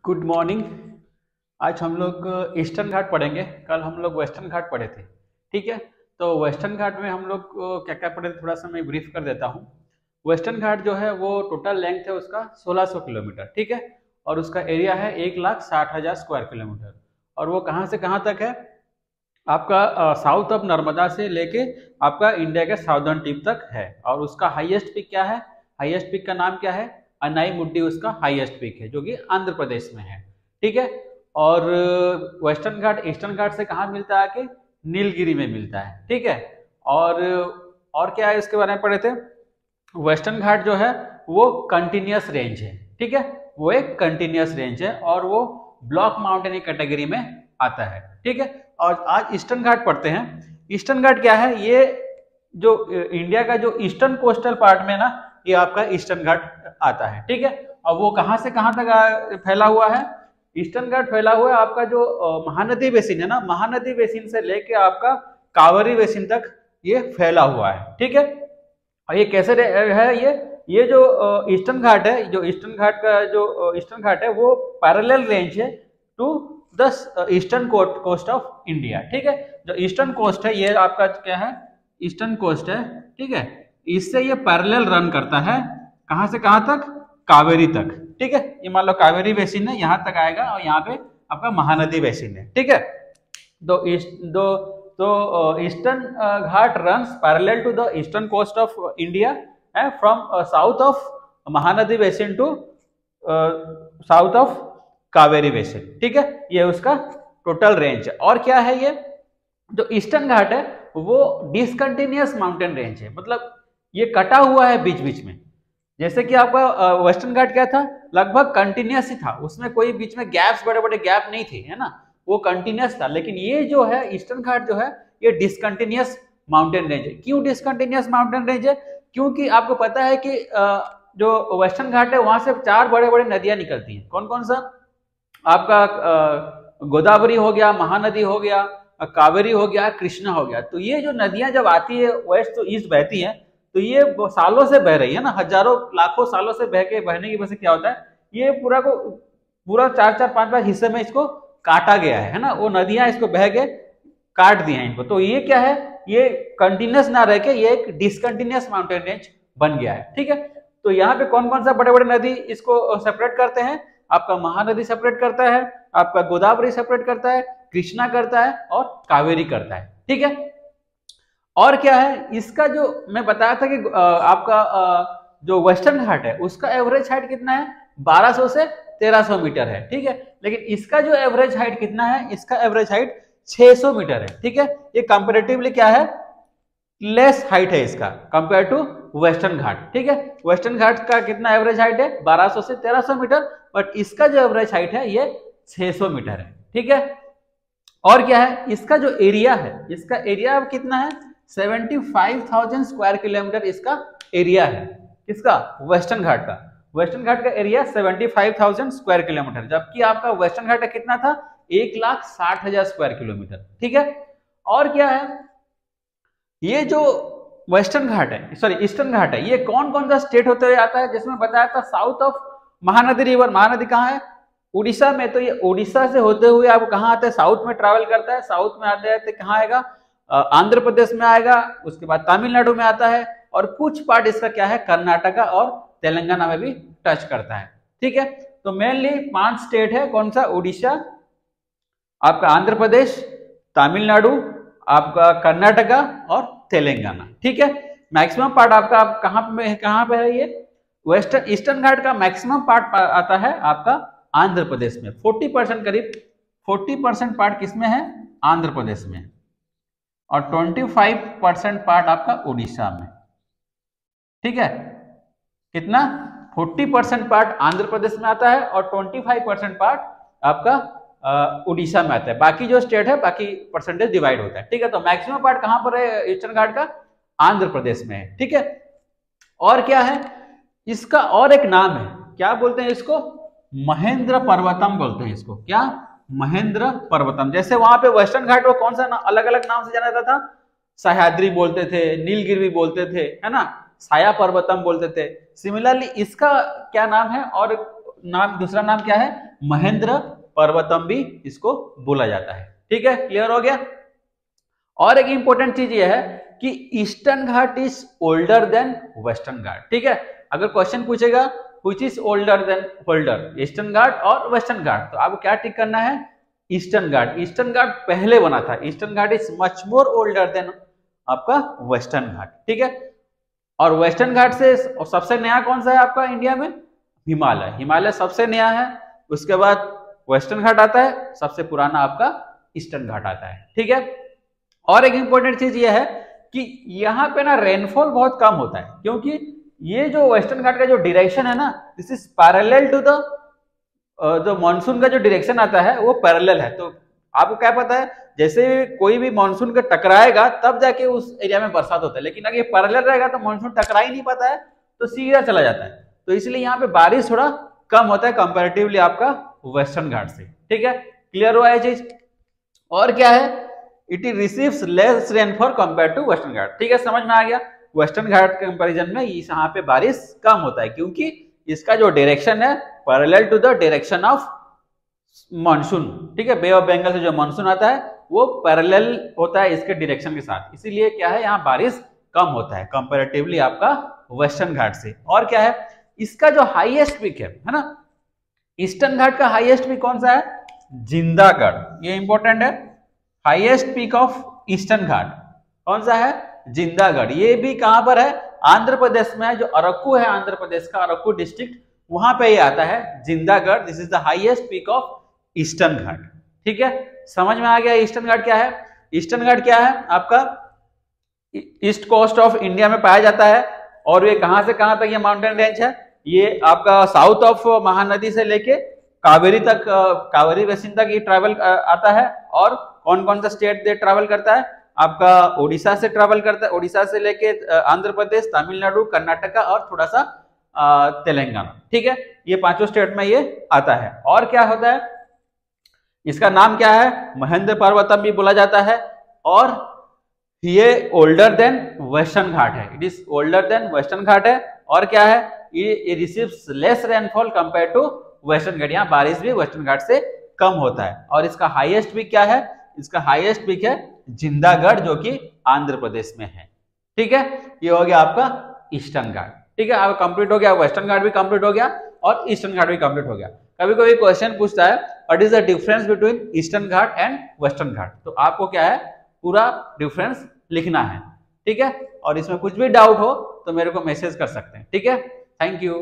Good morning. आज हम लोग ईस्टर्न घाट पढ़ेंगे। कल हम लोग वेस्टर्न घाट पढ़े थे। ठीक है, तो वेस्टर्न घाट में हम लोग क्या क्या पढ़े थे थोड़ा सा मैं ब्रीफ कर देता हूँ। वेस्टर्न घाट जो है वो टोटल लेंथ है उसका 1600 किलोमीटर। ठीक है, और उसका एरिया है 1,60,000 स्क्वायर किलोमीटर। और वो कहाँ से कहाँ तक है आपका साउथ ऑफ नर्मदा से लेके आपका इंडिया के साउदर्न टिप तक है। और उसका हाईएस्ट पीक क्या है? हाईएस्ट पीक का नाम क्या है? अनाई मुड्डी उसका हाईएस्ट पीक है जो कि आंध्र प्रदेश में है। ठीक है, और वेस्टर्न घाट ईस्टर्न घाट से कहाँ मिलता है कि नीलगिरी में मिलता है। ठीक है, और क्या है इसके बारे में पढ़े थे। वेस्टर्न घाट जो है वो कंटिन्यूअस रेंज है। ठीक है, वो एक कंटिन्यूअस रेंज है और वो ब्लॉक माउंटेन कैटेगरी में आता है। ठीक है, और आज ईस्टर्न घाट पढ़ते हैं। ईस्टर्न घाट क्या है? ये जो इंडिया का जो ईस्टर्न कोस्टल पार्ट में ना, ये आपका ईस्टर्न घाट आता है। ठीक है, और वो कहाँ से कहाँ तक फैला हुआ है? ईस्टर्न घाट फैला हुआ है आपका जो महानदी बेसिन है ना, महानदी बेसिन से लेके आपका कावेरी बेसिन तक ये फैला हुआ है। ठीक है, और ये कैसे है? ये जो ईस्टर्न घाट है, जो ईस्टर्न घाट का जो ईस्टर्न घाट है वो पैरेलल रेंज है to the eastern coast of India. ठीक है, जो ईस्टर्न कोस्ट है ये आपका क्या है? ईस्टर्न कोस्ट है। ठीक है, इससे ये पैरेलल रन करता है कहां से कहां तक? कावेरी तक। ठीक है, ये मान लो कावेरी बेसिन है, यहां तक आएगा और यहाँ पे आपका महानदी बेसिन है। ठीक है, तो eastern ghat runs parallel to the eastern coast of India from south of Mahanadi basin to south of Kaveri basin. ठीक है, ये उसका टोटल रेंज है। और क्या है? ये जो ईस्टर्न घाट है वो डिसकंटिन्यूअस माउंटेन रेंज है, मतलब ये कटा हुआ है बीच बीच में। जैसे कि आपका वेस्टर्न घाट क्या था? लगभग कंटिन्यूअस ही था, उसमें कोई बीच में गैप्स, बड़े बड़े गैप नहीं थे, है ना, वो कंटिन्यूअस था। लेकिन ये जो है ईस्टर्न घाट जो है ये डिसकंटिन्यूअस माउंटेन रेंज है। क्यों डिसकंटिन्यूअस माउंटेन रेंज है? क्योंकि आपको पता है कि जो वेस्टर्न घाट है वहां से 4 बड़े बड़े नदियां निकलती हैं। कौन कौन सा? आपका गोदावरी हो गया, महानदी हो गया, कावेरी हो गया, कृष्णा हो गया। तो ये जो नदियां जब आती है वेस्ट टू ईस्ट बहती हैं, तो ये सालों से बह रही है ना, हजारों लाखों सालों से बहने की वजह से क्या होता है, ये पूरा 4-4-5-5 हिस्से में इसको काटा गया है ना, वो नदियां इसको बह के काट दिया है इनको। तो ये क्या है? ये कंटिन्यूस ना रह के ये एक डिसकंटिन्यूअस माउंटेन रेंज बन गया है। ठीक है, तो यहाँ पे कौन कौन सा बड़े बड़े नदी इसको सेपरेट करते हैं? आपका महानदी सेपरेट करता है, आपका गोदावरी सेपरेट करता है, कृष्णा करता है और कावेरी करता है। ठीक है, और क्या है इसका जो मैं बताया था कि आपका जो वेस्टर्न घाट है उसका एवरेज हाइट कितना है? 1200 से 1300 मीटर है। ठीक है, लेकिन इसका जो एवरेज हाइट कितना है? इसका एवरेज हाइट 600 मीटर है। ठीक है, ये कंपेरेटिवली क्या है? लेस हाइट है इसका कंपेयर टू वेस्टर्न घाट। ठीक है, वेस्टर्न घाट का कितना एवरेज हाइट है? 1200 से 1300 मीटर, बट इसका जो एवरेज हाइट है ये 600 मीटर है। ठीक है, और क्या है? इसका जो एरिया है, इसका एरिया कितना है? 75,000 स्क्वायर किलोमीटर इसका एरिया है। किसका? वेस्टर्न घाट का। वेस्टर्न घाट का एरिया 75,000 स्क्वायर किलोमीटर, जबकि आपका वेस्टर्न घाट का कितना था? 1,60,000 स्क्वायर किलोमीटर। ठीक है, और क्या है? ये जो वेस्टर्न घाट है, सॉरी ईस्टर्न घाट है, ये कौन कौन सा स्टेट होते हुए आता है? जिसमें बताया था south of Mahanadi river. Mahanadi कहाँ है? उड़ीसा में। तो ये उड़ीसा से होते हुए आप कहाँ आते हैं? साउथ में ट्रैवल करता है। साउथ में आते आते कहाँ आएगा? आंध्र प्रदेश में आएगा, उसके बाद तमिलनाडु में आता है, और कुछ पार्ट इसका क्या है? कर्नाटका और तेलंगाना में भी टच करता है। ठीक है, तो मेनली 5 स्टेट है। कौन सा? उड़ीसा, आपका आंध्र प्रदेश, तमिलनाडु, आपका कर्नाटका और तेलंगाना। ठीक है, मैक्सिमम पार्ट आपका कहाँ पे है? ये वेस्टर्न ईस्टर्न घाट का मैक्सिमम पार्ट आता है आपका आंध्र प्रदेश में। 40% करीब 40% पार्ट किसमें है? आंध्र प्रदेश में, और 25% पार्ट आपका उड़ीसा में। ठीक है, कितना? 40% पार्ट आंध्र प्रदेश में आता है और 25% पार्ट आपका उड़ीसा में आता है। बाकी जो स्टेट है बाकी परसेंटेज डिवाइड होता है। ठीक है, तो मैक्सिमम पार्ट कहां पर है ईस्टर्न घाट का? आंध्र प्रदेश में है। ठीक है, और क्या है? इसका और एक नाम है, क्या बोलते हैं इसको? महेंद्र पर्वतम बोलते हैं इसको। क्या? महेंद्र पर्वतम। जैसे वहां पे वेस्टर्न घाट को कौन सा अलग अलग नाम से जाना जाता था? सह्याद्री बोलते थे, नीलगिरी बोलते थे, है ना, छाया पर्वतम बोलते थे। सिमिलरली इसका क्या नाम है? और नाम, दूसरा नाम क्या है, महेंद्र पर्वतम भी इसको बोला जाता है। ठीक है, क्लियर हो गया। और एक इंपॉर्टेंट चीज ये है कि Eastern Ghat is older than Western Ghat. ठीक है, अगर क्वेश्चन पूछेगा which is older than holder, Eastern Ghat और वेस्टर्न घाट, तो आपको क्या टिक करना है, ईस्टर्न घाट। ईस्टर्न घाट पहले बना था, eastern Ghat is much more older than आपका वेस्टर्न घाट। ठीक है, और वेस्टर्न घाट से सबसे नया कौन सा है आपका इंडिया में, हिमालय। हिमालय सबसे नया है, उसके बाद वेस्टर्न घाट आता है, सबसे पुराना आपका ईस्टर्न घाट आता है। ठीक है, और एक इंपॉर्टेंट चीज ये है कि यहाँ पे ना रेनफॉल बहुत कम होता है, क्योंकि ये जो वेस्टर्न घाट का जो डायरेक्शन है ना, this is parallel to the जो मानसून का जो डायरेक्शन आता है वो पैरेलल है। तो आपको क्या पता है, जैसे कोई भी मानसून का टकराएगा तब जाके उस एरिया में बरसात होता है, लेकिन अगर ये पैरेलल रहेगा तो मानसून टकरा ही नहीं पाता है, तो सीधा चला जाता है। तो इसलिए यहाँ पे बारिश थोड़ा कम होता है कंपैरेटिवली आपका वेस्टर्न घाट से। ठीक है, क्लियर हुआ है चीज। और क्या है, it receives less rainfall compare to Western Ghat. ठीक है, समझ में आ गया। वेस्टर्न घाट के कंपैरिजन में यहाँ पे बारिश कम होता है, क्योंकि इसका जो डायरेक्शन है parallel to the direction of monsoon. ठीक है, बे ऑफ बंगाल से जो मानसून आता है वो पैरेलल होता है इसके डायरेक्शन के साथ, इसीलिए क्या है यहाँ बारिश कम होता है कंपैरेटिवली आपका वेस्टर्न घाट से। और क्या है, इसका जो हाईएस्ट पीक है ना, ईस्टर्न घाट का हाईएस्ट पीक कौन सा है, जिंदागढ़। ये इंपॉर्टेंट है, हाईएस्ट पीक ऑफ ईस्टर्न घाट कौन सा है, जिंदागढ़। ये भी कहां पर है, आंध्र प्रदेश में है, जो अरक्कू है आंध्र प्रदेश का, अरक्कू डिस्ट्रिक्ट, वहां पे ये आता है Jindagarh. This is the highest peak of Eastern Ghat. ठीक है, समझ में आ गया ईस्टर्न घाट क्या है। ईस्टर्न घाट क्या है आपका, ईस्ट कोस्ट ऑफ इंडिया में पाया जाता है, और ये कहां से कहां तक ये माउंटेन रेंज है, ये आपका साउथ ऑफ महानदी से लेके कावेरी तक, कावेरी बेसिन तक ये ट्रैवल आता है। और कौन कौन सा स्टेट दे ट्रैवल करता है, आपका ओडिशा से ट्रैवल करता है, ओडिशा से लेके आंध्र प्रदेश, तमिलनाडु, कर्नाटका और थोड़ा सा तेलंगाना। ठीक है, ये पांचों स्टेट में ये आता है। और क्या होता है, इसका नाम क्या है, महेंद्र पर्वतम भी बोला जाता है, और ये ओल्डर देन वेस्टर्न घाट है, it is older than Western Ghat है। और क्या है, ये receives less rainfall compare to Western Ghat, यहाँ बारिश भी वेस्टर्न घाट से कम होता है। और इसका हाईएस्ट पीक क्या है, इसका हाईएस्ट पीक है जिंदागढ़, जो कि आंध्र प्रदेश में है। ठीक है, ये हो गया आपका ईस्टर्न घाट। ठीक है, अब कंप्लीट हो गया, वेस्टर्न घाट भी कंप्लीट हो गया और ईस्टर्न घाट भी कंप्लीट हो गया। कभी कभी क्वेश्चन पूछता है what is the difference between Eastern Ghat and Western Ghat, तो आपको क्या है, पूरा डिफरेंस लिखना है। ठीक है, और इसमें कुछ भी डाउट हो तो मेरे को मैसेज कर सकते हैं। ठीक है, थैंक यू।